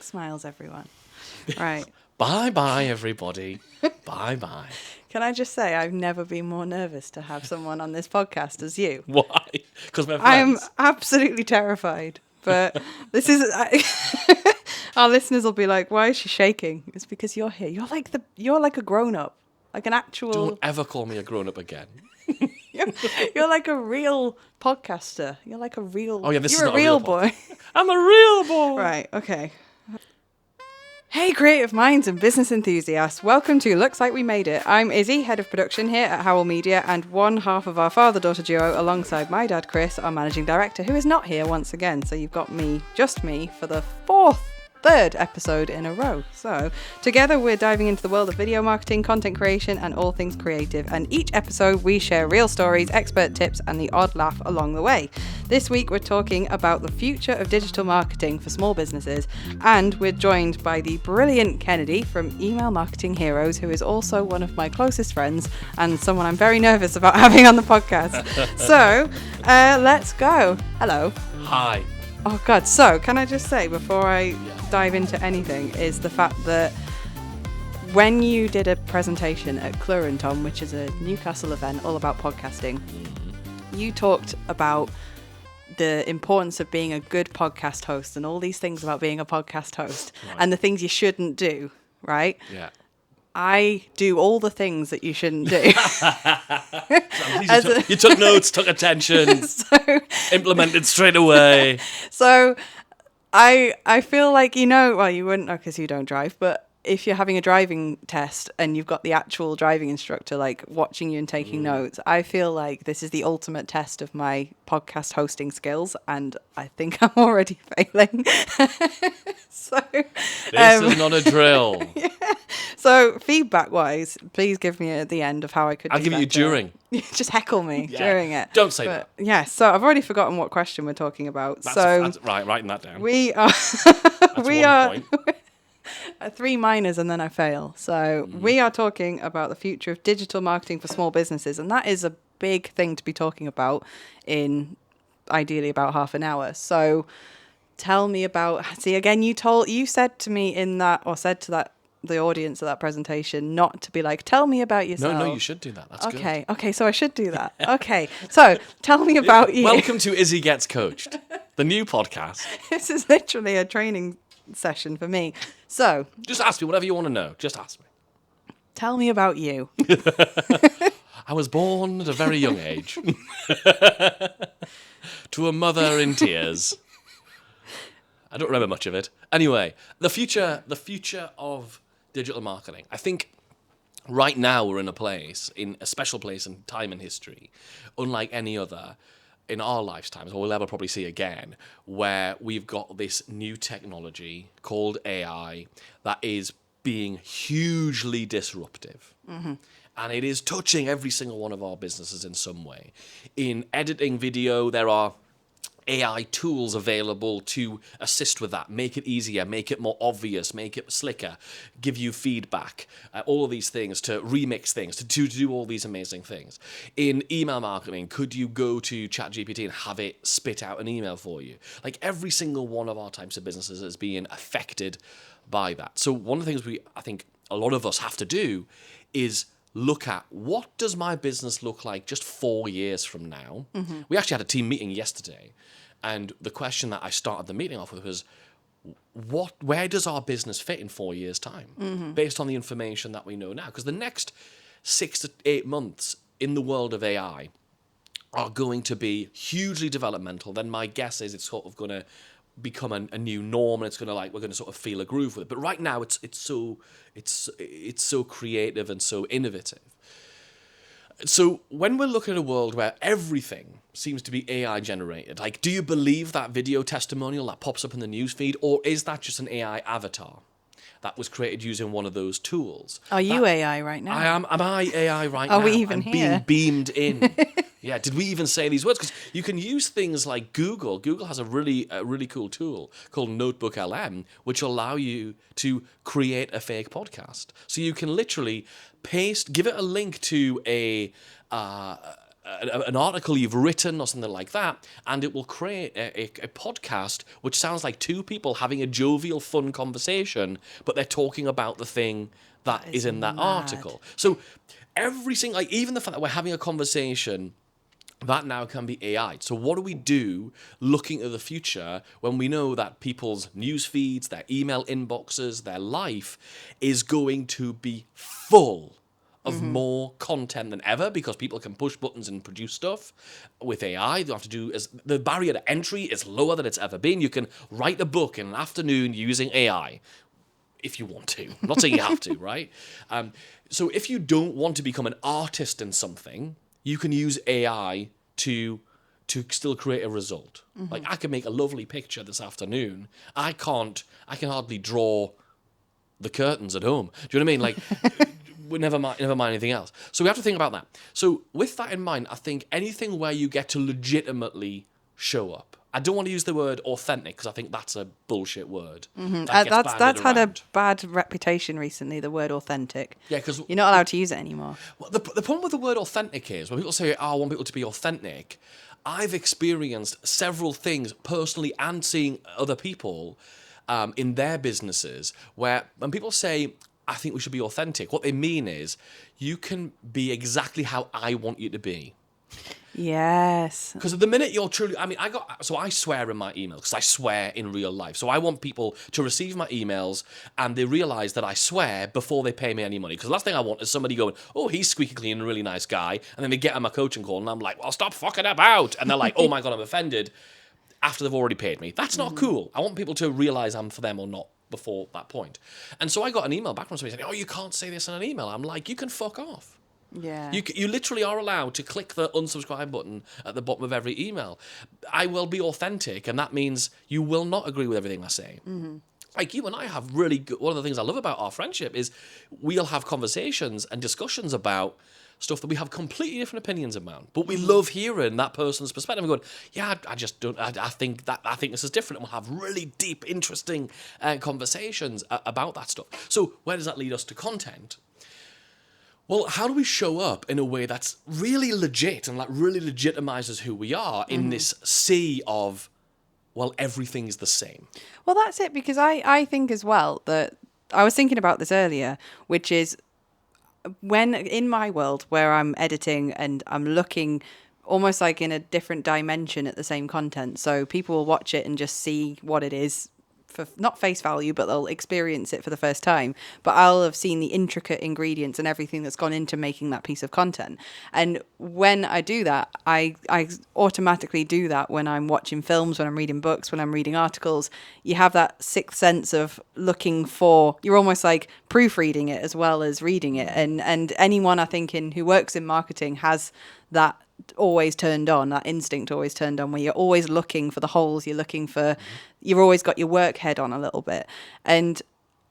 smiles, everyone. Right. Bye-bye, everybody. Bye-bye. Can I just say I've never been more nervous to have someone on this podcast as you. Why? Because we're I'm friends. absolutely terrified. But this is... our listeners will be like, why is she shaking? It's because you're here. You're like a grown-up. Like an actual... Don't ever call me a grown-up again. You're like a real podcaster. You're like a real... Oh, yeah, this is you're not a real a real boy. I'm a real boy. Right, okay. Hey creative minds and business enthusiasts, welcome to Looks Like We Made It. I'm Izzy, head of production here at Howell Media, and one half of our father-daughter duo alongside my dad Chris, our managing director, who is not here once again. So you've got me, just me, for the third episode in a row. So together we're diving into the world of video marketing, content creation, and all things creative. And each episode we share real stories, expert tips, and the odd laugh along the way. This week we're talking about the future of digital marketing for small businesses, and we're joined by the brilliant Kennedy from Email Marketing Heroes, who is also one of my closest friends and someone I'm very nervous about having on the podcast. So let's go. Hello. Hi. Oh God, so can I just say before I dive into anything is the fact that when you did a presentation at Clurenton, which is a Newcastle event all about podcasting, you talked about the importance of being a good podcast host and all these things about being a podcast host and the things you shouldn't do, right? Yeah. I do all the things that you shouldn't do. You took notes, took attention, implemented straight away. So I feel like, well, you wouldn't know because you don't drive, but if you're having a driving test and you've got the actual driving instructor like watching you and taking notes, I feel like this is the ultimate test of my podcast hosting skills, and I think I'm already failing. So This is not a drill. Yeah. So feedback wise, please give me at the end of how I could. I'll give it you during. Just heckle me during it. Don't say that. Yeah. So I've already forgotten what question we're talking about. That's right. Writing that down. We are. That's one point. 3 minors and then I fail. So we are talking about the future of digital marketing for small businesses, and that is a big thing to be talking about in ideally about half an hour. So tell me about. See, again, you said to me said to the audience of that presentation not to be like, tell me about yourself. No, you should do that. That's good. Okay, so I should do that. Okay, so tell me about you. Welcome to Izzy Gets Coached, the new podcast. This is literally a training session for me. So just ask me whatever you want to know. Just ask me. Tell me about you. I was born at a very young age to a mother in tears. I don't remember much of it. Anyway, the future of digital marketing. I think right now we're in a special place in time in history, unlike any other in our lifetimes, or we'll ever probably see again, where we've got this new technology called AI that is being hugely disruptive. Mm-hmm. And it is touching every single one of our businesses in some way. In editing video, there are AI tools available to assist with that, make it easier, make it more obvious, make it slicker, give you feedback, all of these things, to remix things, to do all these amazing things. In email marketing, could you go to ChatGPT and have it spit out an email for you? Like every single one of our types of businesses is being affected by that. So one of the things I think a lot of us have to do is look at what does my business look like just 4 years from now. Mm-hmm. We actually had a team meeting yesterday, and the question that I started the meeting off with was, where does our business fit in 4 years' time, based on the information that we know now? Because the next 6 to 8 months in the world of AI are going to be hugely developmental. Then my guess is it's sort of going to become a new norm, and it's going to we're going to sort of feel a groove with it. But right now it's so creative and so innovative. So when we're looking at a world where everything seems to be AI generated, like, do you believe that video testimonial that pops up in the newsfeed, or is that just an AI avatar that was created using one of those tools? Are you AI right now? I am. Am I AI right now? Are we even here? Being beamed in. Yeah. Did we even say these words? Because you can use things like Google. Google has a really cool tool called Notebook LM, which will allow you to create a fake podcast. So you can literally give it a link to a an article you've written or something like that, and it will create a podcast which sounds like two people having a jovial, fun conversation, but they're talking about the thing that is in that mad. article. So every single, like, even the fact that we're having a conversation, that now can be AI. So what do we do looking at the future when we know that people's news feeds, their email inboxes, their life is going to be full of more content than ever, because people can push buttons and produce stuff with AI. You have to do is the barrier to entry is lower than it's ever been. You can write a book in an afternoon using AI if you want to. I'm not saying you have to, right? So if you don't want to become an artist in something, you can use AI to still create a result. Like, I can make a lovely picture this afternoon. I can hardly draw the curtains at home. Do you know what I mean? Like, never mind anything else. So we have to think about that. So with that in mind, I think anything where you get to legitimately show up. I don't want to use the word authentic because I think that's a bullshit word. That's had a bad reputation recently, the word authentic. Yeah, because you're not allowed to use it anymore. Well, the problem with the word authentic is when people say, I want people to be authentic, I've experienced several things personally and seeing other people in their businesses where when people say, I think we should be authentic, what they mean is you can be exactly how I want you to be. Yes. Because at the minute you're truly, I swear in my emails because I swear in real life. So I want people to receive my emails and they realise that I swear before they pay me any money. Because the last thing I want is somebody going, oh, he's squeaky clean and a really nice guy. And then they get on my coaching call and I'm like, well, stop fucking about. And they're like, oh my God, I'm offended after they've already paid me. That's not cool. I want people to realise I'm for them or not before that point. And so I got an email back from somebody saying, oh, you can't say this in an email. I'm like, you can fuck off. Yeah. You literally are allowed to click the unsubscribe button at the bottom of every email. I will be authentic, and that means you will not agree with everything I say. Like, you and I have really good... One of the things I love about our friendship is we'll have conversations and discussions about stuff that we have completely different opinions about. But we love hearing that person's perspective and going, yeah, I just don't... I think this is different. And we'll have really deep, interesting conversations about that stuff. So where does that lead us to content? Well, how do we show up in a way that's really legit and like really legitimizes who we are in this sea of, well, everything's the same? Well, that's it, because I think as well that I was thinking about this earlier, which is when in my world where I'm editing and I'm looking almost like in a different dimension at the same content. So people will watch it and just see what it is for not face value, but they'll experience it for the first time. But I'll have seen the intricate ingredients and everything that's gone into making that piece of content. And when I do that, I automatically do that when I'm watching films, when I'm reading books, when I'm reading articles. You have that sixth sense of looking for, you're almost like proofreading it as well as reading it. And anyone I think who works in marketing has that always turned on, that instinct always turned on, where you're always looking for the holes, you've always got your work head on a little bit. And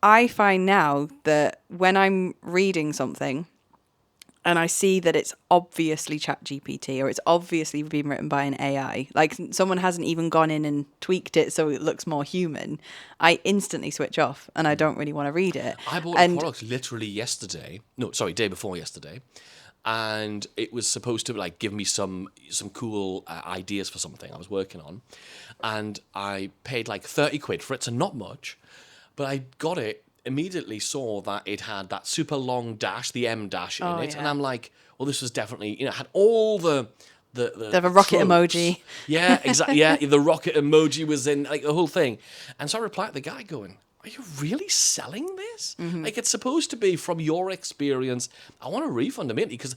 I find now that when I'm reading something and I see that it's obviously ChatGPT or it's obviously been written by an AI, like someone hasn't even gone in and tweaked it so it looks more human, I instantly switch off and I don't really want to read it. I bought a product literally day before yesterday. And it was supposed to like give me some cool ideas for something I was working on. And I paid like 30 quid for it, so not much. But I got it, immediately saw that it had that super long dash, the M dash in it. Yeah. And I'm like, well, this was definitely, it had all the rocket emoji. Yeah, exactly. Yeah, the rocket emoji was in, like, the whole thing. And so I replied to the guy going, are you really selling this? Like, it's supposed to be from your experience. I want a refund immediately, because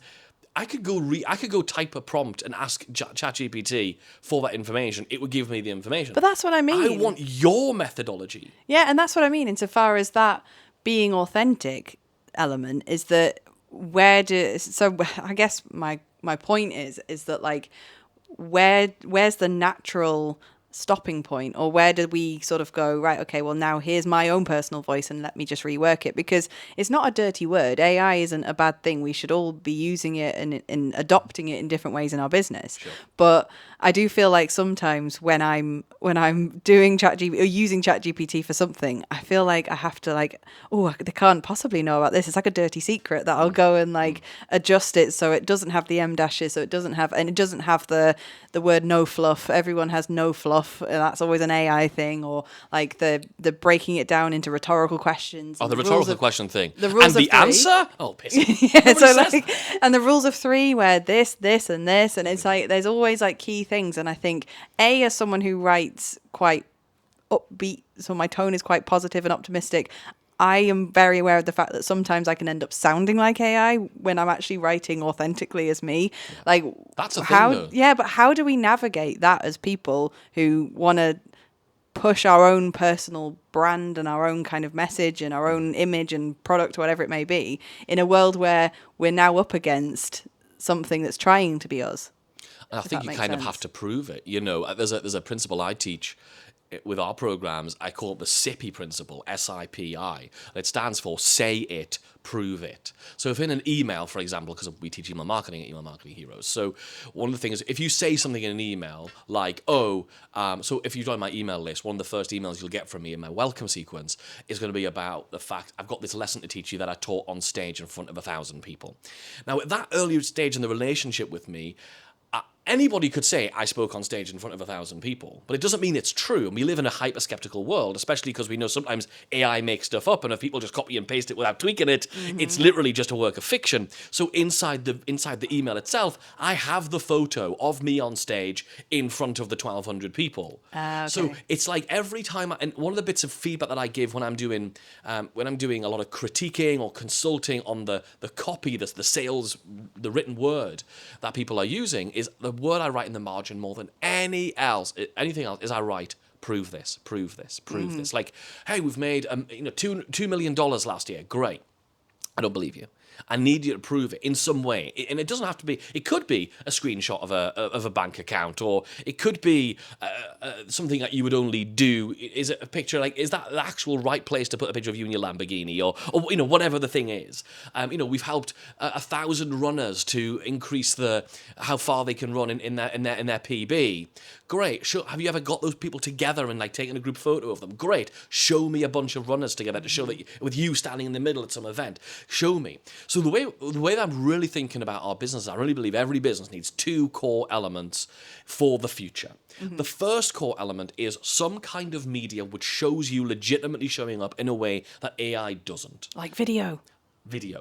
I could go type a prompt and ask ChatGPT for that information. It would give me the information. But that's what I mean. I want your methodology. Yeah, and that's what I mean. Insofar as that being authentic element is that so I guess my point is that, like, where's the natural stopping point, or where do we sort of go, right, okay, well, now here's my own personal voice and let me just rework it? Because it's not a dirty word. AI isn't a bad thing. We should all be using it and adopting it in different ways in our business. Sure. But I do feel like sometimes when I'm doing ChatGPT or using ChatGPT for something, I feel like I have to like, oh, they can't possibly know about this. It's like a dirty secret that I'll go and like adjust it so it doesn't have the M dashes, so it doesn't have the word no fluff. Everyone has no fluff. And that's always an AI thing, or like the breaking it down into rhetorical questions. Oh, the rhetorical question thing. The rules and the of three. Answer? Oh, piss. Yeah, so like, and the rules of three, where this, and this, and it's like there's always like key things. And I think as someone who writes quite upbeat, so my tone is quite positive and optimistic, I am very aware of the fact that sometimes I can end up sounding like AI when I'm actually writing authentically as me. Yeah. Like, that's a how, thing, though. Yeah, but how do we navigate that as people who want to push our own personal brand and our own kind of message and our own image and product, whatever it may be, in a world where we're now up against something that's trying to be us? And I think you kind of have to prove it. You know, there's a principle I teach with our programs. I call it the SIPI principle, SIPI. And it stands for say it, prove it. So if in an email, for example, because we teach email marketing at Email Marketing Heroes, so one of the things, if you say something in an email like, so if you join my email list, one of the first emails you'll get from me in my welcome sequence is going to be about the fact I've got this lesson to teach you that I taught on stage in front of 1,000 people. Now, at that earlier stage in the relationship with me, anybody could say, I spoke on stage in front of 1,000 people, but it doesn't mean it's true. And we live in a hyper-skeptical world, especially because we know sometimes AI makes stuff up, and if people just copy and paste it without tweaking it, it's literally just a work of fiction. So inside the email itself, I have the photo of me on stage in front of the 1,200 people. Okay. So it's like every time, and one of the bits of feedback that I give when I'm doing a lot of critiquing or consulting on the copy, the sales, the written word that people are using, is the word I write in the margin more than anything else is I write, prove this, prove this, prove this. Like, hey, we've made $2 million last year. Great. I don't believe you. I need you to prove it in some way. And it doesn't have to be, it could be a screenshot of a bank account, or it could be something that you would only do. Is it a picture, like, is that the actual right place to put a picture of you in your Lamborghini, or whatever the thing is. We've helped 1,000 runners to increase how far they can run in their PB. Great. Have you ever got those people together and like taken a group photo of them? Great. Show me a bunch of runners together to show that with you standing in the middle at some event. Show me. So the way that I'm really thinking about our business, I really believe every business needs two core elements for the future. Mm-hmm. The first core element is some kind of media which shows you legitimately showing up in a way that AI doesn't. Like video.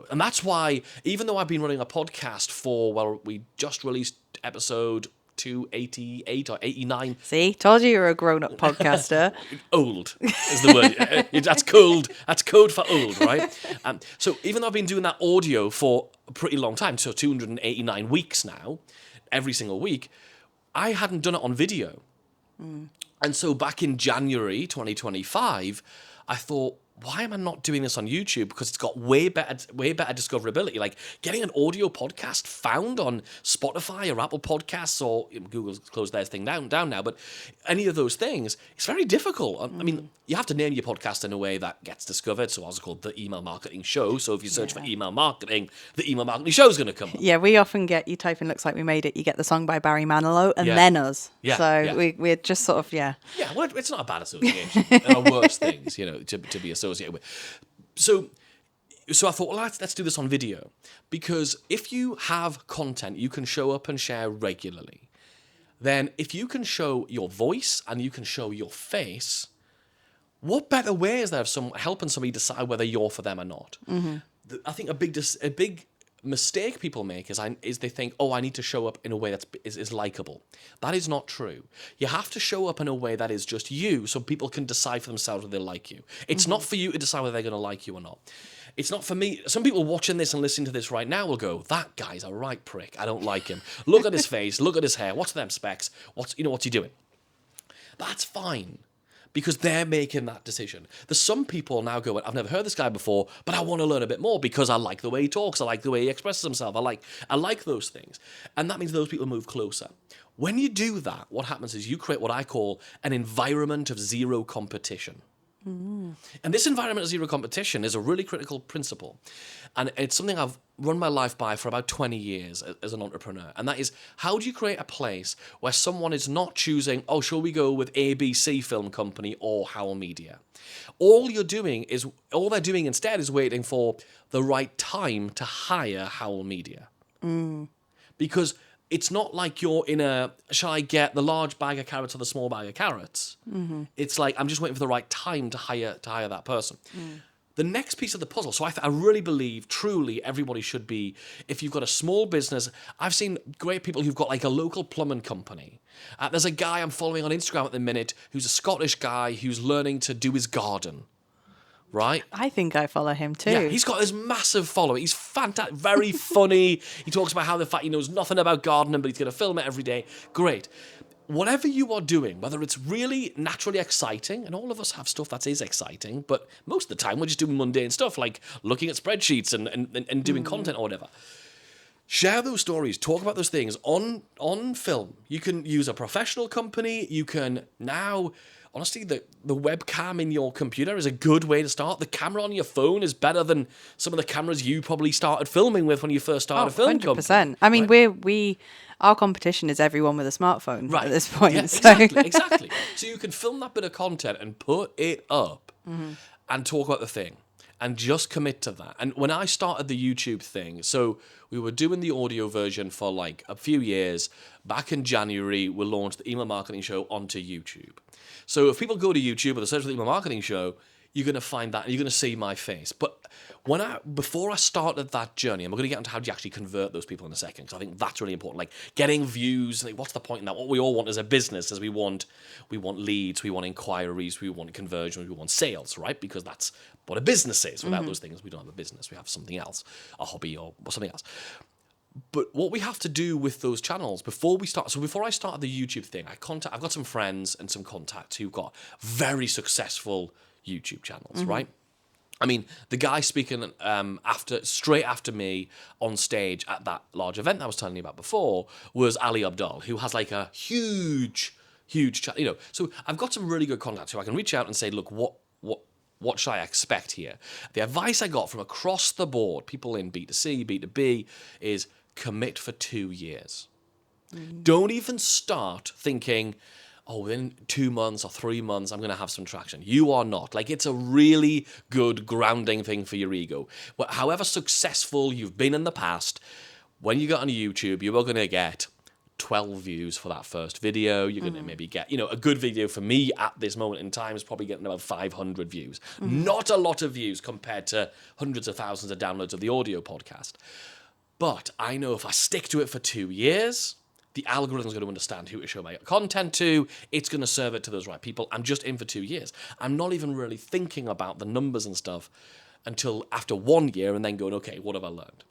And that's why, even though I've been running a podcast we just released episode 288 or 89. See, told you you're a grown-up podcaster. Old is the word. That's code. That's code for old, right? So even though I've been doing that audio for a pretty long time, so 289 weeks now, every single week, I hadn't done it on video. And so back in January 2025, I thought, why am I not doing this on YouTube? Because it's got way better discoverability. Like getting an audio podcast found on Spotify or Apple Podcasts, or Google's closed their thing down now, but any of those things, it's very difficult. I mean, you have to name your podcast in a way that gets discovered. So I was called The Email Marketing Show. So if you search for email marketing, The Email Marketing Show is going to come up. Yeah, we often get, you type in Looks Like We Made It, you get the song by Barry Manilow and then us. Yeah, so we're just sort of, Yeah, well, it's not a bad association. There are worse things, to be associated with. So I thought, well, let's do this on video, because if you have content you can show up and share regularly, then if you can show your voice and you can show your face, what better way is there of helping somebody decide whether you're for them or not? Mm-hmm. I think a big mistake people make is they think, I need to show up in a way that is likable. That is not true. You have to show up in a way that is just you, so people can decide for themselves whether they like you. It's not for you to decide whether they're going to like you or not. It's not for me. Some people watching this and listening to this right now will go, that guy's a right prick. I don't like him. Look at his face. Look at his hair. What's them specs? What's he doing? That's fine. because they're making that decision. There's some people now going, I've never heard this guy before, but I want to learn a bit more because I like the way he talks, I like the way he expresses himself, I like those things. And that means those people move closer. When you do that, what happens is you create what I call an environment of zero competition. And this environment of zero competition is a really critical principle. And it's something I've run my life by for about 20 years as an entrepreneur. And that is, how do you create a place where someone is not choosing, oh, shall we go with ABC Film Company or Howl Media? All they're doing instead is waiting for the right time to hire Howl Media. Because it's not like you're in a, shall I get the large bag of carrots or the small bag of carrots? It's like, I'm just waiting for the right time to hire that person. The next piece of the puzzle, so I really believe, truly, everybody should be, if you've got a small business, I've seen great people who've got like a local plumbing company. There's a guy I'm following on Instagram at the minute who's a Scottish guy who's learning to do his garden. Right? I think I follow him too. Yeah, he's got this massive following. He's fantastic, very funny. He talks about how the fact he knows nothing about gardening, but he's going to film it every day. Great. Whatever you are doing, whether it's really naturally exciting, and all of us have stuff that is exciting, but most of the time we're just doing mundane stuff like looking at spreadsheets and doing content or whatever. Share those stories, talk about those things on film. You can use a professional company. You can now... Honestly, the webcam in your computer is a good way to start. The camera on your phone is better than some of the cameras you probably started filming with when you first started a film 100%. Company. I mean, right? Our competition is everyone with a smartphone at this point. Yeah, so. Exactly. So you can film that bit of content and put it up and talk about the thing and just commit to that. And when I started the YouTube thing, so we were doing the audio version for like a few years. Back in January, we launched the Email Marketing Show onto YouTube. So if people go to YouTube or the search for the Email Marketing Show, you're going to find that and you're going to see my face. But before I started that journey, and we're going to get into how do you actually convert those people in a second, because I think that's really important. Like getting views, like what's the point in that? What we all want as a business is we want leads, we want inquiries, we want conversions, we want sales, right? Because that's what a business is. Without those things, we don't have a business. We have something else, a hobby or something else. But what we have to do with those channels before I started the YouTube thing, I've got some friends and some contacts who've got very successful YouTube channels, right? I mean, the guy speaking straight after me on stage at that large event that I was telling you about before was Ali Abdal, who has like a huge channel. So I've got some really good contacts who I can reach out and say, look, what should I expect here? The advice I got from across the board, people in B2C, B2B, is commit for 2 years. Don't even start thinking, oh, within 2 months or 3 months, I'm going to have some traction. You are not. Like, it's a really good grounding thing for your ego. However successful you've been in the past, when you get on YouTube, you are going to get 12 views for that first video. You're going to maybe get, a good video for me at this moment in time is probably getting about 500 views. Not a lot of views compared to hundreds of thousands of downloads of the audio podcast. But I know if I stick to it for 2 years, the algorithm's going to understand who to show my content to. It's going to serve it to those right people. I'm just in for 2 years. I'm not even really thinking about the numbers and stuff until after 1 year and then going, okay, what have I learned?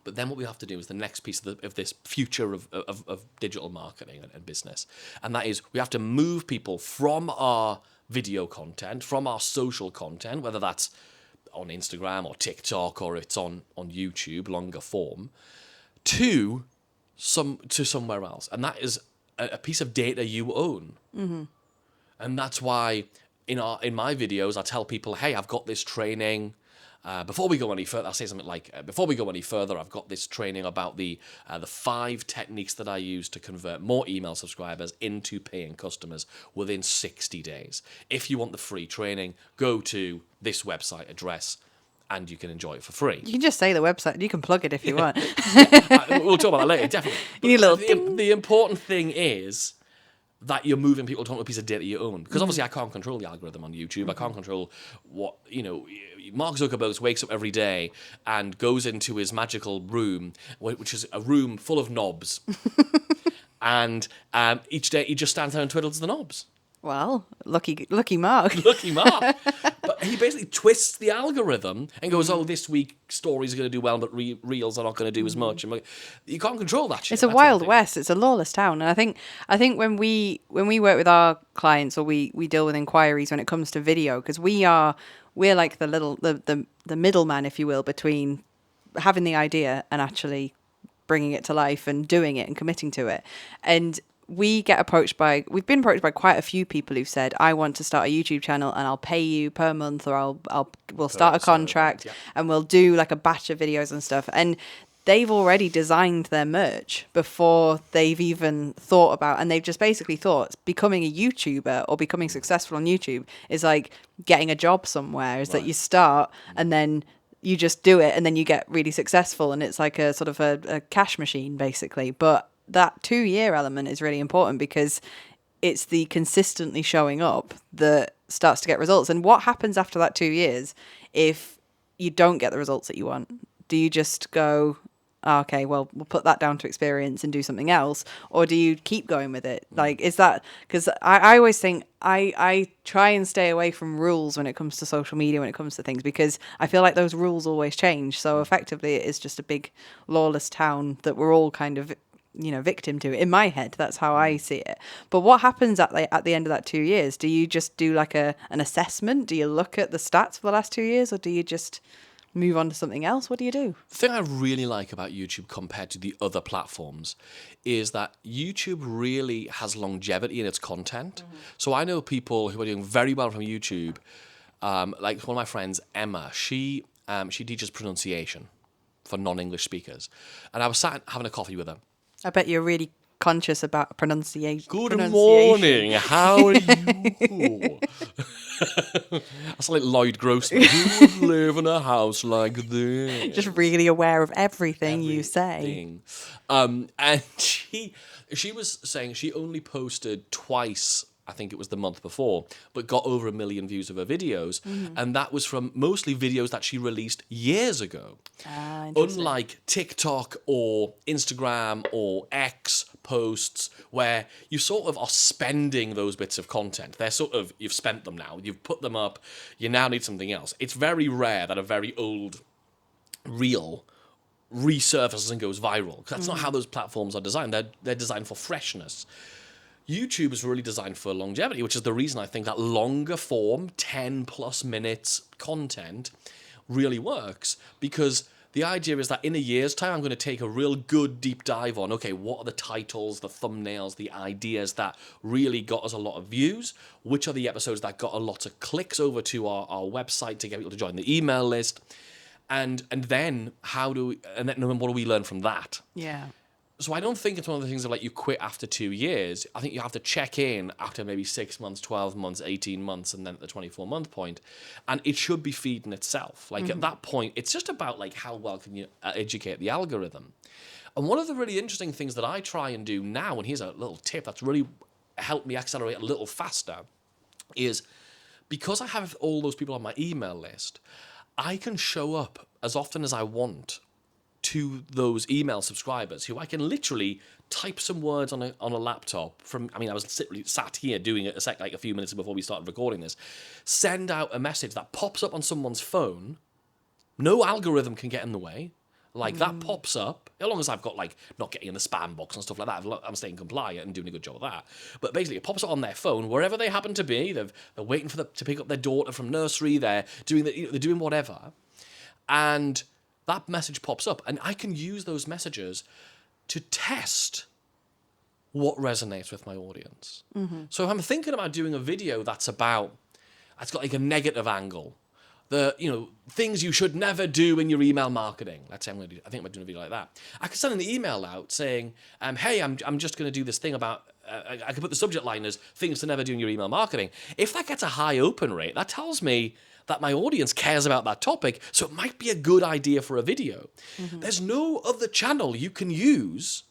But then what we have to do is the next piece of this future of digital marketing and business. And that is we have to move people from our video content, from our social content, whether that's on Instagram or TikTok or it's on YouTube, longer form, to somewhere else. And that is a piece of data you own. And that's why in my videos, I tell people, hey, I've got this training. Before we go any further, I'll say something like, before we go any further, I've got this training about the 5 techniques that I use to convert more email subscribers into paying customers within 60 days. If you want the free training, go to this website address and you can enjoy it for free. You can just say the website. You can plug it if you want. We'll talk about that later, definitely. You need a little the important thing is that you're moving people to a piece of data you own. Because obviously I can't control the algorithm on YouTube. I can't control what, Mark Zuckerberg wakes up every day and goes into his magical room, which is a room full of knobs. And each day he just stands there and twiddles the knobs. Well, lucky Mark. Lucky Mark. But he basically twists the algorithm and goes, oh, this week stories are going to do well, but reels are not going to do as much. And you can't control that shit. It's a That's wild everything. west. It's a lawless town. And I think when we work with our clients or we deal with inquiries when it comes to video, because we're like the middleman, if you will, between having the idea and actually bringing it to life and doing it and committing to it. And we've been approached by quite a few people who've said, I want to start a YouTube channel and I'll pay you per month, or we'll start a contract and we'll do like a batch of videos and stuff. And they've already designed their merch before they've even thought about, and they've just basically thought becoming a YouTuber or becoming successful on YouTube is like getting a job somewhere, is that you start and then you just do it and then you get really successful, and it's like a sort of a cash machine basically. But that 2-year element is really important because it's the consistently showing up that starts to get results. And what happens after that 2 years if you don't get the results that you want? Do you just go, oh, okay, well, we'll put that down to experience and do something else? Or do you keep going with it? Like, is that, because I always think I try and stay away from rules when it comes to social media, when it comes to things, because I feel like those rules always change. So effectively it is just a big lawless town that we're all kind of, victim to. In my head, that's how I see it. But what happens at the end of that 2 years? Do you just do like an assessment? Do you look at the stats for the last 2 years, or do you just move on to something else? What do you do? The thing I really like about YouTube compared to the other platforms is that YouTube really has longevity in its content. So I know people who are doing very well from YouTube. Like one of my friends, Emma, she teaches pronunciation for non-English speakers. And I was sat having a coffee with her. I bet you're really conscious about pronunciation. Good morning, how are you? That's like Lloyd Grossman. Who would live in a house like this? Just really aware of everything you say. And she was saying she only posted twice, I think it was the month before, but got over 1 million views of her videos. And that was from mostly videos that she released years ago. Unlike TikTok or Instagram or X posts, where you sort of are spending those bits of content. They're sort of, you've spent them now, you've put them up, you now need something else. It's very rare that a very old reel resurfaces and goes viral. That's not how those platforms are designed. They're designed for freshness. YouTube is really designed for longevity, which is the reason I think that longer form, 10 plus minutes content really works, because the idea is that in a year's time, I'm going to take a real good deep dive on, okay, what are the titles, the thumbnails, the ideas that really got us a lot of views? Which are the episodes that got a lot of clicks over to our website to get people to join the email list? And then what do we learn from that? Yeah. So I don't think it's one of the things of like you quit after 2 years. I think you have to check in after maybe 6 months, 12 months, 18 months, and then at the 24-month point. And it should be feeding itself. Like at that point, it's just about like how well can you educate the algorithm. And one of the really interesting things that I try and do now, and here's a little tip that's really helped me accelerate a little faster, is because I have all those people on my email list, I can show up as often as I want to those email subscribers who I can literally type some words on a laptop from, I was sat here doing it a few minutes before we started recording this, send out a message that pops up on someone's phone. No algorithm can get in the way. Like that pops up, as long as I've got like not getting in the spam box and stuff like that, I'm staying compliant and doing a good job of that. But basically it pops up on their phone, wherever they happen to be. They're waiting to pick up their daughter from nursery. They're doing whatever. And that message pops up, and I can use those messages to test what resonates with my audience. So if I'm thinking about doing a video it's got like a negative angle, things you should never do in your email marketing. Let's say I think I'm doing a video like that. I could send an email out saying, hey, I'm just going to do this thing about, I could put the subject line as things to never do in your email marketing. If that gets a high open rate, that tells me that my audience cares about that topic, so it might be a good idea for a video. There's no other channel you can use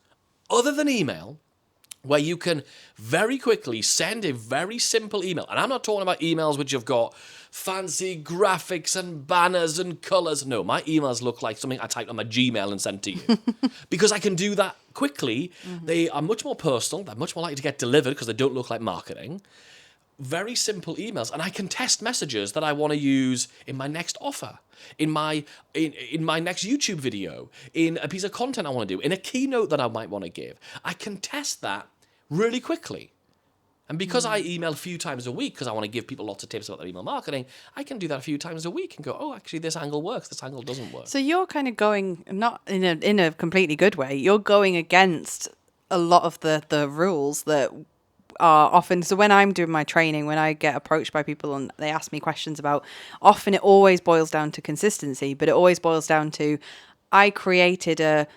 other than email where you can very quickly send a very simple email. And I'm not talking about emails which have got fancy graphics and banners and colors. No, my emails look like something I typed on my Gmail and sent to you. Because I can do that quickly. They are much more personal. They're much more likely to get delivered because they don't look like marketing. very simple emails, and I can test messages that I want to use in my next offer, in my next YouTube video, in a piece of content I want to do, in a keynote that I might want to give. I can test that really quickly. And because I email a few times a week, because I want to give people lots of tips about their email marketing, I can do that a few times a week and go, oh, actually, this angle works, this angle doesn't work. So you're kind of going, not in a completely good way, you're going against a lot of the rules that are often. So when I'm doing my training, when I get approached by people and they ask me questions about, often it always boils down to consistency, but it always boils down to, I created a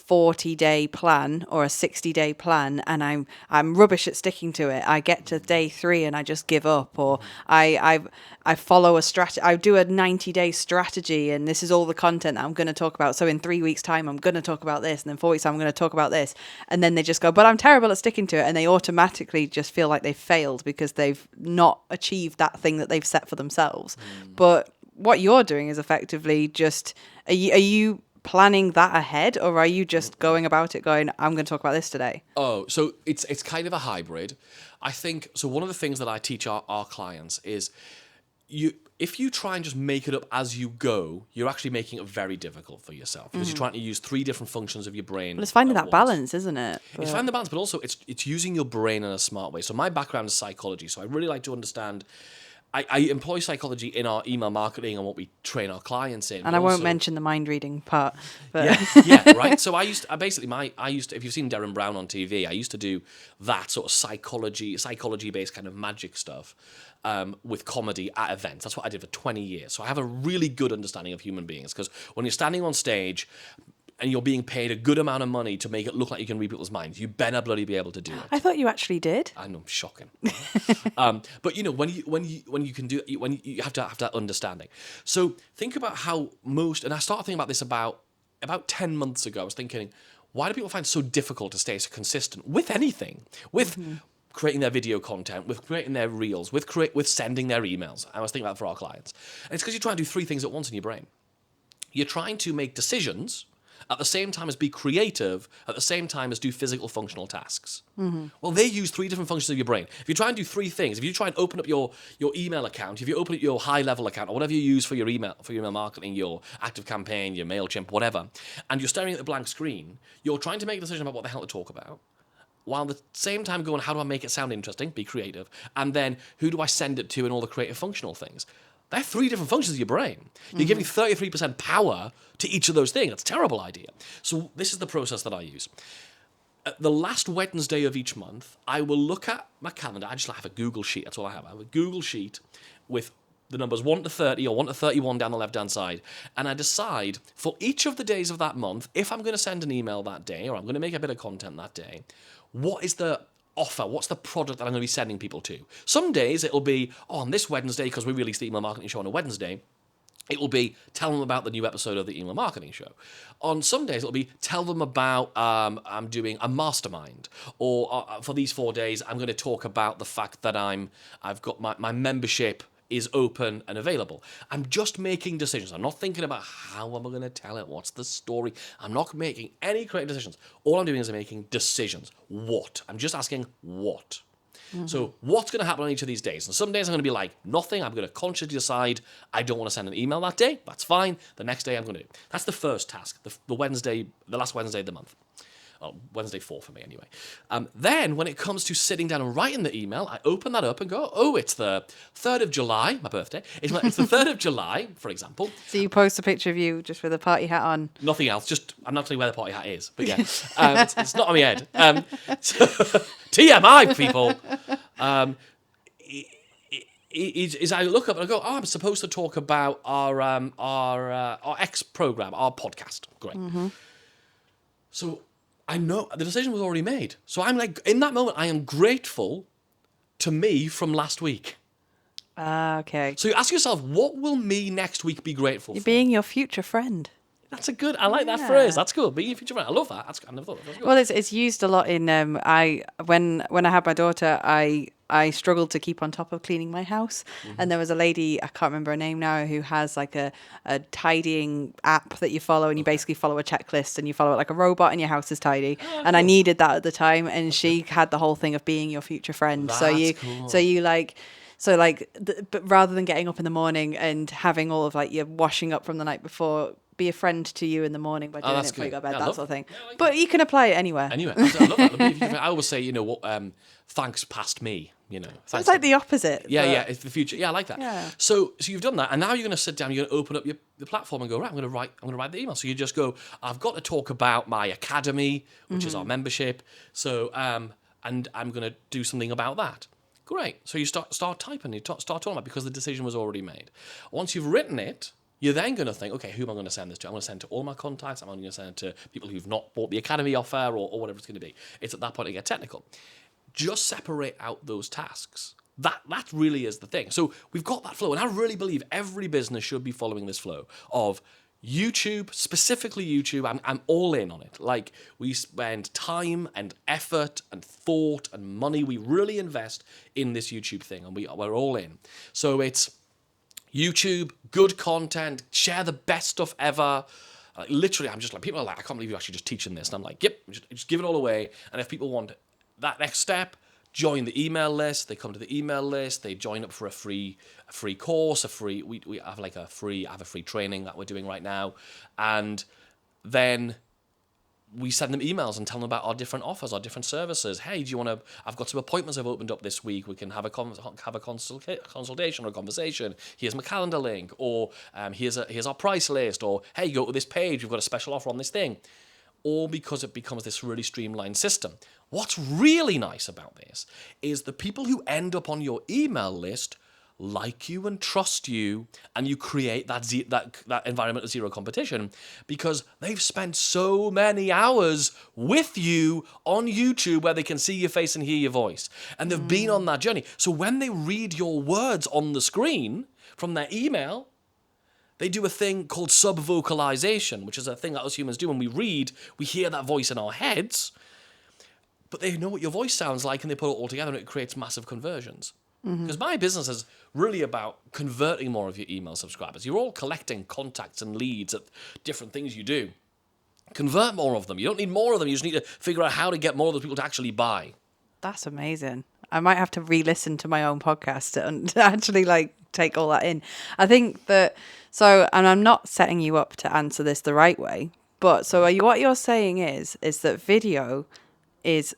40-day plan or a 60-day plan and I'm rubbish at sticking to it. I get to day 3 and I just give up, or I follow a strategy. I do a 90-day strategy and this is all the content that I'm going to talk about. So in 3 weeks time, I'm going to talk about this, and then 4 weeks time, I'm going to talk about this. And then they just go, but I'm terrible at sticking to it. And they automatically just feel like they've failed because they've not achieved that thing that they've set for themselves. But what you're doing is effectively just, are you planning that ahead, or are you just going about it going, I'm going to talk about this today? Oh, so it's kind of a hybrid. I think, so one of the things that I teach our clients is if you try and just make it up as you go, you're actually making it very difficult for yourself, because you're trying to use 3 different functions of your brain. Well, it's finding that balance, isn't it? It's finding the balance, but also it's using your brain in a smart way. So my background is psychology, so I really like to understand. I employ psychology in our email marketing and what we train our clients in. And I won't mention the mind reading part. But yeah, right. So I used to, if you've seen Derren Brown on TV, I used to do that sort of psychology-based kind of magic stuff with comedy at events. That's what I did for 20 years. So I have a really good understanding of human beings, because when you're standing on stage and you're being paid a good amount of money to make it look like you can read people's minds, you better bloody be able to do it. I thought you actually did. I know, shocking. But when you can do it, when you have to have that understanding. So think about how and I started thinking about this about 10 months ago. I was thinking, why do people find it so difficult to stay so consistent with anything? With creating their video content, with creating their reels, with sending their emails. I was thinking about it for our clients. And it's because you're trying to do 3 things at once in your brain. You're trying to make decisions at the same time as be creative, at the same time as do physical functional tasks. Well, they use 3 different functions of your brain. If you try and do 3 things, if you try and open up your email account, if you open up your high-level account, or whatever you use for your email marketing, your ActiveCampaign, your MailChimp, whatever, and you're staring at the blank screen, you're trying to make a decision about what the hell to talk about, while at the same time going, how do I make it sound interesting, be creative, and then who do I send it to, and all the creative functional things. They're 3 different functions of your brain. You're giving 33% power to each of those things. That's a terrible idea. So this is the process that I use. At the last Wednesday of each month, I will look at my calendar. I just have a Google sheet. That's all I have. I have a Google sheet with the numbers 1 to 30 or 1 to 31 down the left-hand side. And I decide for each of the days of that month, if I'm going to send an email that day, or I'm going to make a bit of content that day, what is the offer? What's the product that I'm going to be sending people to? Some days it'll be, on this Wednesday, because we release the email marketing show on a Wednesday, it will be tell them about the new episode of the email marketing show. On some days it'll be tell them about I'm doing a mastermind, or for these 4 days I'm going to talk about the fact that I've got my membership is open and available. I'm just making decisions. I'm not thinking about how am I going to tell it, what's the story. I'm not making any creative decisions. All I'm doing is I'm making decisions. What? I'm just asking what. So what's going to happen on each of these days? And some days I'm going to be like, nothing. I'm going to consciously decide I don't want to send an email that day. That's fine. The next day I'm going to do. That's the first task, the last Wednesday of the month. Well, Wednesday 4 for me anyway. Then when it comes to sitting down and writing the email, I open that up and go, oh, it's the 3rd of July, my birthday. It's the 3rd of July, for example. So you post a picture of you just with a party hat on? Nothing else. Just, I'm not telling you where the party hat is, but yeah. It's not on my head. So, TMI, people. Is I look up and I go, oh, I'm supposed to talk about our X program, our podcast. Great. So I know the decision was already made. So I'm like, in that moment, I am grateful to me from last week. Okay. So you ask yourself, what will me next week be grateful for? Being your future friend. That's I like that phrase. That's cool. Being your future friend. I love that. I never thought of that. Well, it's used a lot in, when I had my daughter, I I struggled to keep on top of cleaning my house. And there was a lady, I can't remember her name now, who has like a tidying app that you follow, and you basically follow a checklist and you follow it like a robot and your house is tidy. And I needed that at the time. And she had the whole thing of being your future friend. That's cool. But rather than getting up in the morning and having all of like your washing up from the night before, be a friend to you in the morning by doing it before you go to bed, that sort of thing. Yeah, but you can apply it anywhere. Anyway, I love that. I always say, you know what, thanks past me, you know. It's like the opposite. Yeah, it's the future. Yeah, I like that. Yeah. So you've done that, and now you're going to sit down, you're going to open up the platform and go, right, I'm going to write the email. So you just go, I've got to talk about my academy, which is our membership. So, and I'm going to do something about that. Great. So you start typing, start talking about it because the decision was already made. Once you've written it, you're then going to think, okay, who am I going to send this to? I'm going to send it to all my contacts. I'm only going to send it to people who've not bought the Academy offer or whatever it's going to be. It's at that point to get technical. Just separate out those tasks. That really is the thing. So we've got that flow. And I really believe every business should be following this flow of YouTube, specifically YouTube. I'm all in on it. Like, we spend time and effort and thought and money. We really invest in this YouTube thing, and we're all in. So it's YouTube, good content, share the best stuff ever. Literally, I'm just like, people are like, I can't believe you're actually just teaching this. And I'm like, yep, just give it all away. And if people want that next step, join the email list. They come to the email list. They join up for a free course, we have like a free training that we're doing right now. And then we send them emails and tell them about our different offers, our different services. Hey, do you want to? I've got some appointments I've opened up this week. We can have a consultation or a conversation. Here's my calendar link, or here's our price list, or hey, go to this page. We've got a special offer on this thing. All because it becomes this really streamlined system. What's really nice about this is the people who end up on your email list like you and trust you, and you create that environment of zero competition because they've spent so many hours with you on YouTube where they can see your face and hear your voice, and they've been on that journey. So when they read your words on the screen from their email, they do a thing called sub-vocalization, which is a thing that us humans do. When we read, we hear that voice in our heads, but they know what your voice sounds like, and they put it all together, and it creates massive conversions. Because my business is really about converting more of your email subscribers. You're all collecting contacts and leads at different things you do. Convert more of them. You don't need more of them. You just need to figure out how to get more of those people to actually buy. That's amazing. I might have to re-listen to my own podcast to actually like take all that in. I think that, and I'm not setting you up to answer this the right way, but what you're saying is that video is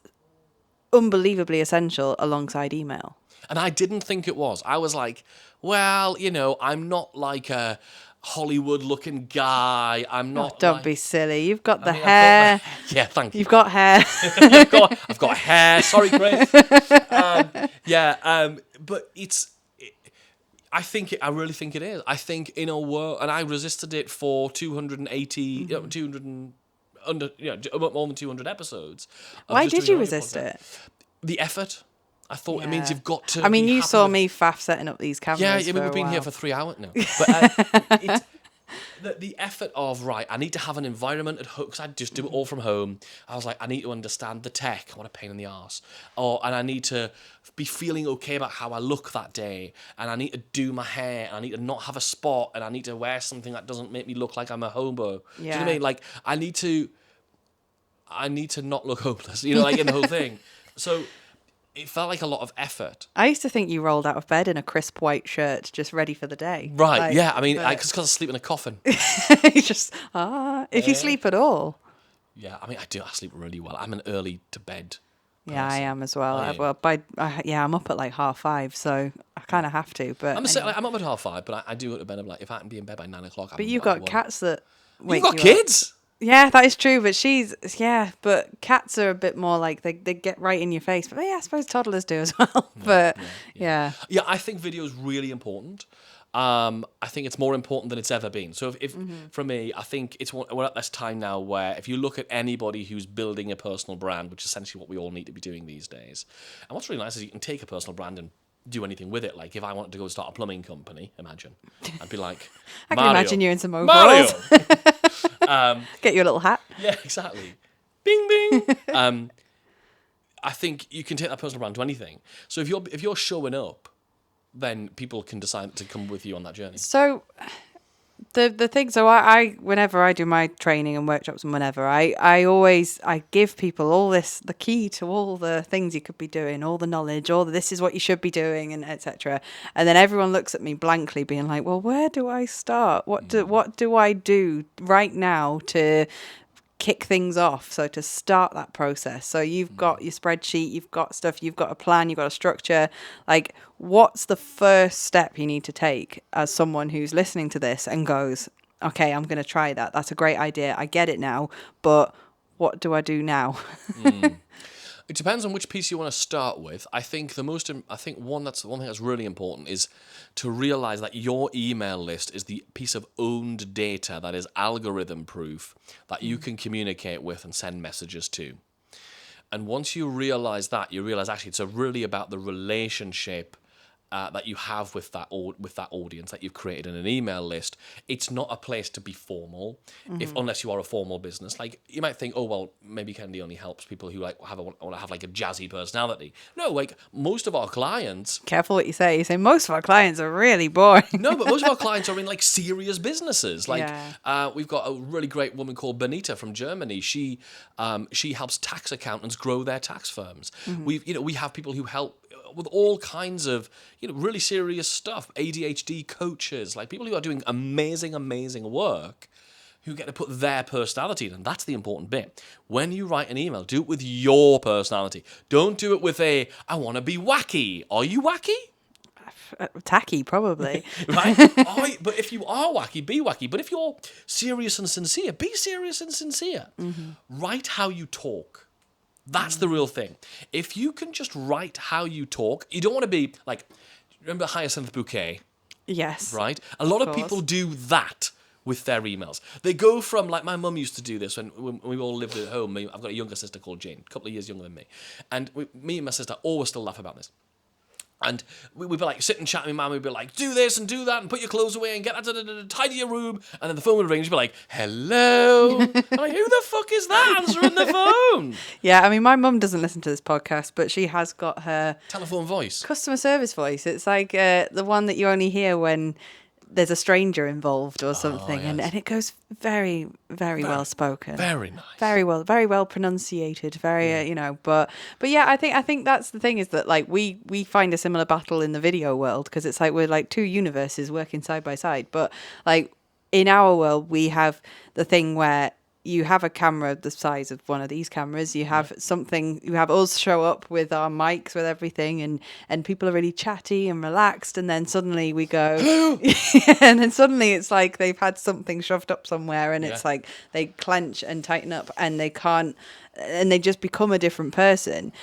unbelievably essential alongside email. And I didn't think it was. I was like, well, you know, I'm not like a Hollywood-looking guy. I'm not. Don't be silly. You've got the hair. Yeah, thank you. You've got hair. I've got hair. Sorry, Chris. But I really think it is. I think in a world, and I resisted it for 280, 200 under, more than 200 episodes. Why did you resist it? The effort. I thought it means you've got to. I mean, you saw me faff setting up these cameras. Yeah, we've been here for 3 hours now. But the effort of, right, I need to have an environment at home, because I just do it all from home. I was like, I need to understand the tech. What a pain in the arse. And I need to be feeling okay about how I look that day. And I need to do my hair. And I need to not have a spot. And I need to wear something that doesn't make me look like I'm a hobo. Yeah. Do you know what I mean? Like, I need to not look hopeless, like in the whole thing. So it felt like a lot of effort. I used to think you rolled out of bed in a crisp white shirt, just ready for the day. Right, yeah. I mean, because I sleep in a coffin. If you sleep at all. Yeah, I mean, I do. I sleep really well. I'm an early to bed person. Yeah, I am as well. I'm up at like 5:30, so I kind of have to. But I'm up at 5:30, but I do go to bed. I'm like, if I can be in bed by 9 o'clock. But you've got cats that wake you got kids. Yeah, that is true, but cats are a bit more like they get right in your face. But I suppose toddlers do as well. But yeah, I think video is really important. I think it's more important than it's ever been. So if for me, I think we're at this time now where if you look at anybody who's building a personal brand, which is essentially what we all need to be doing these days, and what's really nice is you can take a personal brand and do anything with it. Like if I wanted to go start a plumbing company, imagine, I'd be like, I can imagine you in some overalls. Get your little hat. Yeah, exactly. Bing, bing. I think you can take that personal brand to anything. So if you're showing up, then people can decide to come with you on that journey. So the thing, so I whenever I do my training and workshops and whenever I give people all this, the key to all the things you could be doing, all the knowledge, this is what you should be doing, and etc. And then everyone looks at me blankly being like, well, where do I start? What do I do right now to kick things off, so to start that process? So you've got your spreadsheet, you've got stuff, you've got a plan, you've got a structure. Like, what's the first step you need to take as someone who's listening to this and goes, okay, I'm going to try that, that's a great idea, I get it now, but what do I do now? It depends on which piece you want to start with. I think one thing that's really important is to realize that your email list is the piece of owned data that is algorithm proof that you can communicate with and send messages to. And once you realize that, you realize actually it's really about the relationship that you have with that audience that you've created in an email list. It's not a place to be formal, unless you are a formal business. Like, you might think, oh well, maybe Kennedy only helps people who like want to have like a jazzy personality. No, like most of our clients. Careful what you say. You say most of our clients are really boring. No, but most of our clients are in like serious businesses. Like Yeah. We've got a really great woman called Benita from Germany. She helps tax accountants grow their tax firms. We have people who help with all kinds of really serious stuff. ADHD coaches, like people who are doing amazing work, who get to put their personality in. And that's the important bit. When you write an email, do it with your personality. Don't do it with I want to be wacky. Are you wacky? Tacky, probably. Right? But if you are wacky, be wacky. But if you're serious and sincere, be serious and sincere. Write how you talk. That's the real thing. If you can just write how you talk, you don't want to be like, remember Hyacinth Bouquet? Yes. Right? A lot of people do that with their emails. They go from, like my mum used to do this when we all lived at home. I've got a younger sister called Jane, a couple of years younger than me. And me and my sister always still laugh about this. And we'd be like, sit and chat with my mum, we'd be like, do this and do that and put your clothes away and get that, tidy your room. And then the phone would ring and she'd be like, hello. I'm like, who the fuck is that answering the phone? Yeah, I mean, my mum doesn't listen to this podcast, but she has got her telephone voice. Customer service voice. It's like the one that you only hear when there's a stranger involved or something. Yes. And it goes very, very well spoken. Very nice. Very well pronunciated. Very, but yeah, I think that's the thing, is that like we find a similar battle in the video world, because it's like we're like two universes working side by side. But like in our world, we have the thing where you have a camera the size of one of these cameras. You have you have us show up with our mics, with everything, and people are really chatty and relaxed. And then suddenly we go, and then suddenly it's like they've had something shoved up somewhere, and it's like they clench and tighten up, and they can't, and they just become a different person.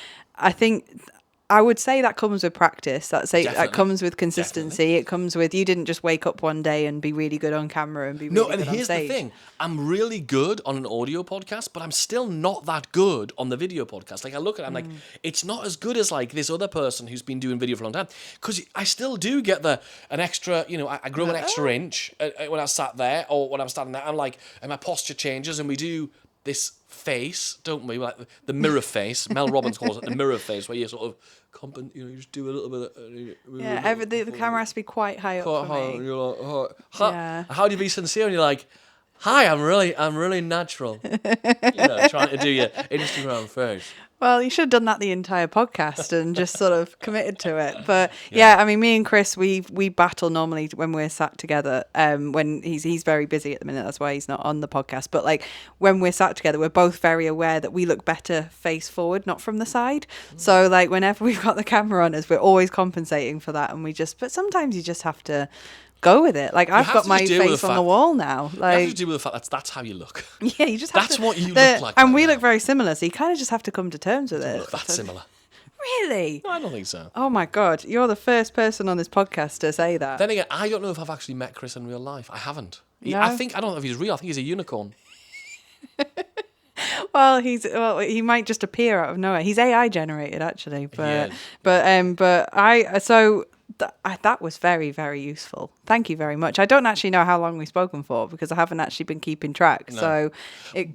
I would say that comes with practice. That comes with consistency. Definitely. It comes with, you didn't just wake up one day and be really good on camera and be really good on stage. No, and here's the thing. I'm really good on an audio podcast, but I'm still not that good on the video podcast. Like I look at it, I'm like, it's not as good as like this other person who's been doing video for a long time. Because I still do get an extra, I grow an extra inch when I sat there, or when I'm standing there. I'm like, and my posture changes, and we do this face, don't we? Like the mirror face. Mel Robbins calls it the mirror face, where you sort of you just do a little bit of... the camera has to be quite high up for me. And you're like, how do you be sincere? And you're like, hi, I'm really natural. Trying to do your Instagram face. Well, you should have done that the entire podcast and just sort of committed to it. But yeah, I mean, me and Chris, we battle normally when we're sat together. When he's very busy at the minute, that's why he's not on the podcast. But like when we're sat together, we're both very aware that we look better face forward, not from the side. So like whenever we've got the camera on us, we're always compensating for that. But sometimes you just have to go with it. Like I've got my face on the wall now. Like you have to deal with the fact that's how you look. Yeah, you just have that's what you look like. And we look very similar, so you kind of just have to come to terms with it. Look that similar. Really? No, I don't think so. Oh my God, you're the first person on this podcast to say that. Then again, I don't know if I've actually met Chris in real life. I haven't. No? I don't know if he's real. I think he's a unicorn. Well, he might just appear out of nowhere. He's AI generated, actually. So that was very, very useful. Thank you very much. I don't actually know how long we've spoken for because I haven't actually been keeping track. No. So,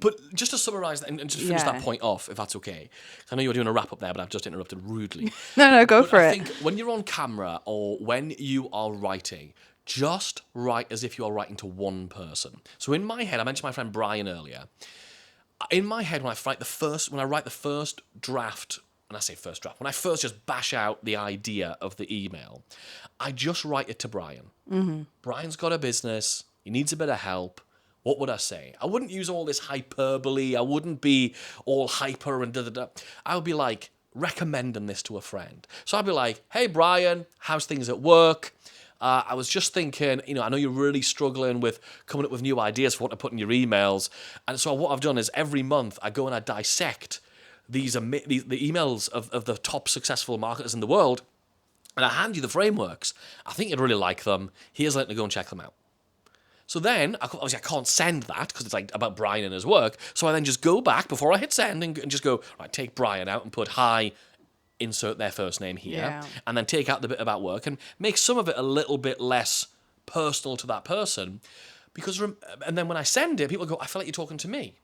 But just to summarise and just finish that point off, if that's okay. I know you were doing a wrap up there, but I've just interrupted rudely. no, go for it. I think when you're on camera or when you are writing, just write as if you are writing to one person. So in my head, I mentioned my friend Brian earlier. In my head, when I write the first draft, and I say first draft, when I first just bash out the idea of the email, I just write it to Brian. Mm-hmm. Brian's got a business. He needs a bit of help. What would I say? I wouldn't use all this hyperbole. I wouldn't be all hyper and da-da-da. I would be like recommending this to a friend. So I'd be like, hey, Brian, how's things at work? I was just thinking, I know you're really struggling with coming up with new ideas for what to put in your emails. And so what I've done is every month I go and I dissect the emails of the top successful marketers in the world, and I hand you the frameworks. I think you'd really like them. Here's a link to go and check them out. So then, obviously I can't send that because it's like about Brian and his work. So I then just go back before I hit send and just go, right, take Brian out and put hi, insert their first name here, and then take out the bit about work and make some of it a little bit less personal to that person. And then when I send it, people go, I feel like you're talking to me.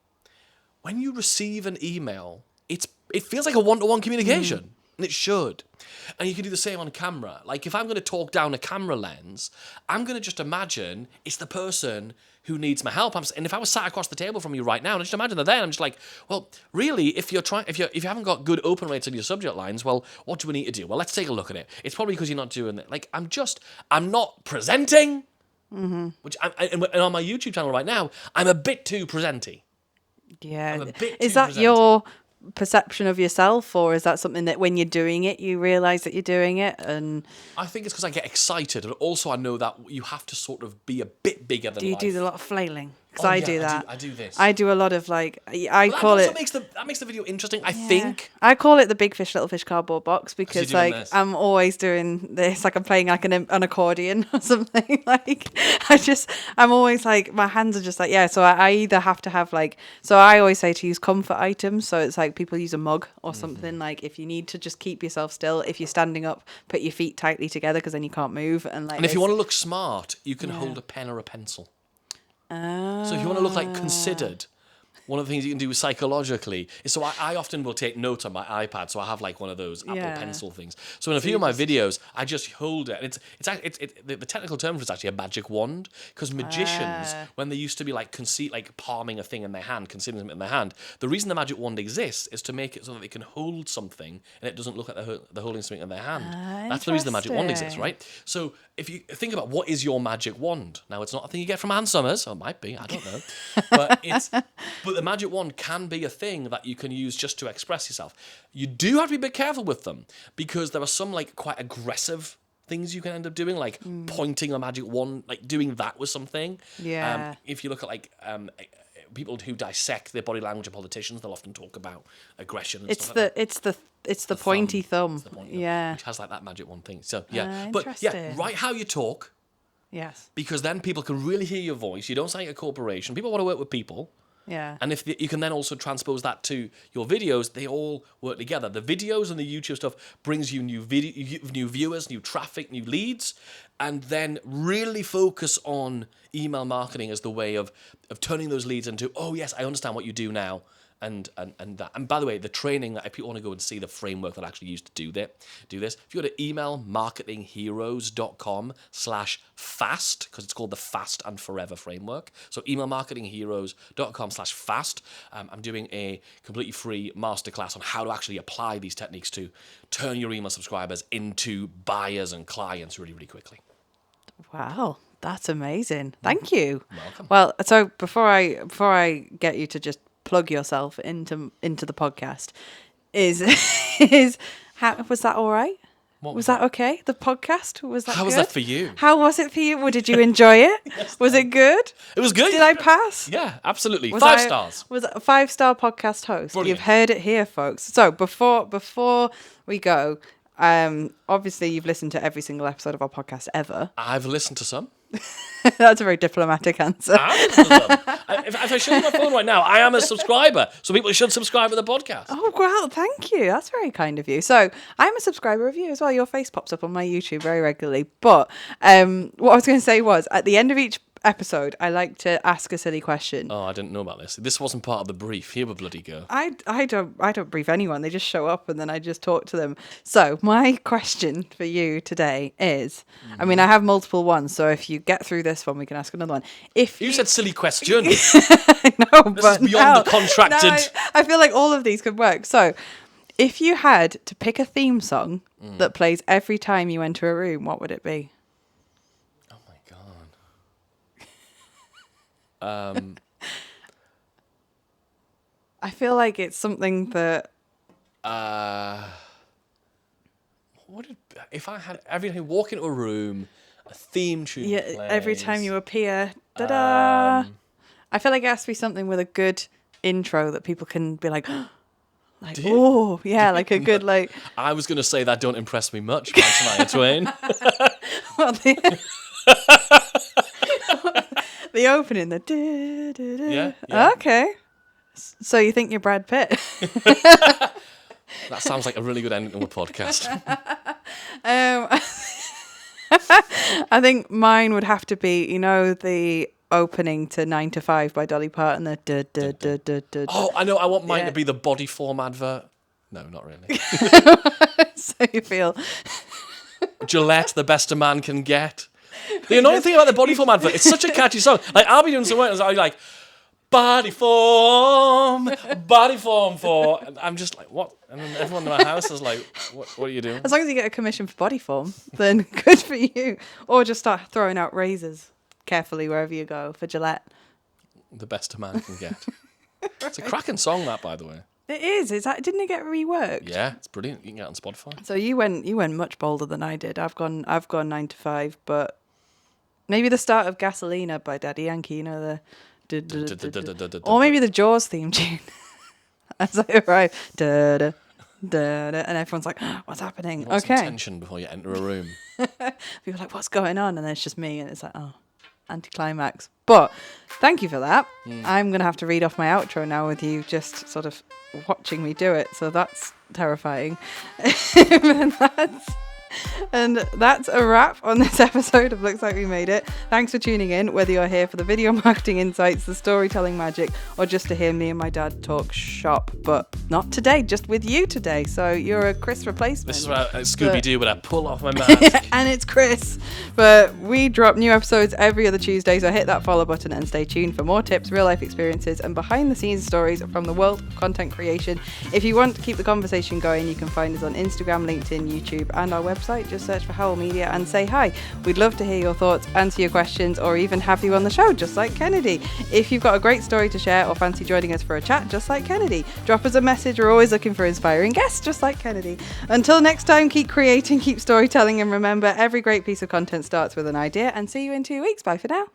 When you receive an email, it feels like a one-to-one communication, and it should. And you can do the same on camera. Like if I'm going to talk down a camera lens, I'm going to just imagine it's the person who needs my help. And if I was sat across the table from you right now, and I just imagine they're there, I'm just like, well, really, if you haven't got good open rates on your subject lines, well, what do we need to do? Well, let's take a look at it. It's probably because you're not doing it. Like I'm not presenting, which and on my YouTube channel right now, I'm a bit too presenty. Yeah. Is that your perception of yourself, or is that something that when you're doing it you realize that you're doing it? And I think it's because I get excited, and also I know that you have to sort of be a bit bigger than life. Do you do a lot of flailing? Because I do that. I do this. I do a lot of that makes the video interesting. I think I call it the big fish, little fish cardboard box because I'm always doing this, like I'm playing like an accordion or something. Like I'm always like my hands are just like So I either have to have so I always say to use comfort items. So it's like people use a mug or something. Like if you need to just keep yourself still, if you're standing up, put your feet tightly together because then you can't move. And if you want to look smart, you can hold a pen or a pencil. So if you want to look considered, one of the things you can do psychologically is, so I often will take notes on my iPad, so I have one of those Apple Pencil things. So in a few of my videos, I just hold it, and the technical term for it's actually a magic wand, because magicians, when they used to be palming a thing in their hand, concealing something in their hand, the reason the magic wand exists is to make it so that they can hold something and it doesn't look like they're holding something in their hand. That's the reason the magic wand exists, right? So if you think about what is your magic wand, now it's not a thing you get from Ann Summers, or it might be, I don't know, but the magic wand can be a thing that you can use just to express yourself. You do have to be a bit careful with them, because there are some quite aggressive things you can end up doing, pointing a magic wand, doing that with something. Yeah. If you look at people who dissect their body language of politicians, they'll often talk about aggression and stuff like that. It's the pointy thumb. It's the pointy thumb, which has that magic wand thing. So write how you talk. Yes. Because then people can really hear your voice. You don't sound like a corporation. People want to work with people. Yeah. And if you can then also transpose that to your videos, they all work together. The videos and the YouTube stuff brings you new viewers, new traffic, new leads, and then really focus on email marketing as the way of turning those leads into, oh yes, I understand what you do now. And that. And by the way, the training that if people want to go and see the framework that I actually used to do this, if you go to emailmarketingheroes.com/fast, because it's called the Fast and Forever framework. So emailmarketingheroes.com/fast. I'm doing a completely free masterclass on how to actually apply these techniques to turn your email subscribers into buyers and clients really, really quickly. Wow. That's amazing. Thank you. Welcome. Well, so before I get you to just plug yourself into the podcast, was that all right? Was that okay? The podcast, was that How good? was that for you? How was it for you? Well, did you enjoy it? Yes, was it good? It was good. Did I pass? Yeah, absolutely. 5 stars. Was a 5-star podcast host. Brilliant. You've heard it here, folks. So before we go, obviously you've listened to every single episode of our podcast ever. I've listened to some. That's a very diplomatic answer. If I show you my phone right now, I am a subscriber. So people should subscribe to the podcast. Oh, well, thank you. That's very kind of you. So I'm a subscriber of you as well. Your face pops up on my YouTube very regularly. But what I was going to say was, at the end of each episode, I like to ask a silly question. Oh, I didn't know about this. This wasn't part of the brief. Here we bloody go. I don't brief anyone. They just show up and then I just talk to them. So my question for you today is, I mean, I have multiple ones. So if you get through this one, we can ask another one. If You said silly question. I know, This but is beyond the contracted. No, I feel like all of these could work. So if you had to pick a theme song that plays every time you enter a room, what would it be? Oh my god. I feel like it's something that If I had every time you walk into a room, a theme tune plays. every time you appear, da-da. I feel like it has to be something with a good intro that people can be like, like, oh, yeah, like a good, like... I was going to say that don't impress me much by Shania Twain. Well, the opening, the... Yeah. Okay. So you think you're Brad Pitt? That sounds like a really good ending to a podcast. I think mine would have to be, you know, the opening to 9 to 5 by Dolly Parton. The Oh, I know. I want mine to be the body form advert. No, not really. So you feel... Gillette, the best a man can get. The annoying thing about the body form advert, it's such a catchy song. Like, I'll be doing some work and I'll be like, body form for... And I'm just like, what? And then everyone in my house is like, what are you doing? As long as you get a commission for body form, then good for you. Or just start throwing out razors carefully wherever you go for Gillette. The best a man can get. It's a cracking song, that, by the way. It is. Didn't it get reworked? Yeah, it's brilliant. You can get it on Spotify. So you went much bolder than I did. I've gone 9 to 5, but maybe the start of Gasolina by Daddy Yankee, you know, the or maybe the Jaws theme tune. As I arrive, and everyone's like, "What's happening?" You want Okay. some tension before you enter a room. People are like, "What's going on?" And then it's just me, and it's like, "Oh, anticlimax." But thank you for that. I'm gonna have to read off my outro now with you just sort of watching me do it. So that's terrifying. And that's a wrap on this episode of Looks Like We Made It. Thanks for tuning in, whether you're here for the video marketing insights, the storytelling magic, or just to hear me and my dad talk shop. But not today, just with you today. So you're a Chris replacement. This is where Scooby-Doo, but I pull off my mask. And it's Chris. But we drop new episodes every other Tuesday, so hit that follow button and stay tuned for more tips, real life experiences, and behind the scenes stories from the world of content creation. If you want to keep the conversation going, you can find us on Instagram, LinkedIn, YouTube, and our website. Just search for Howl Media and say hi. We'd love to hear your thoughts, answer your questions, or even have you on the show, just like Kennedy. If you've got a great story to share or fancy joining us for a chat, just like Kennedy, drop us a message. We're always looking for inspiring guests, just like Kennedy. Until next time, keep creating, keep storytelling, and remember, every great piece of content starts with an idea. And see you in 2 weeks. Bye for now.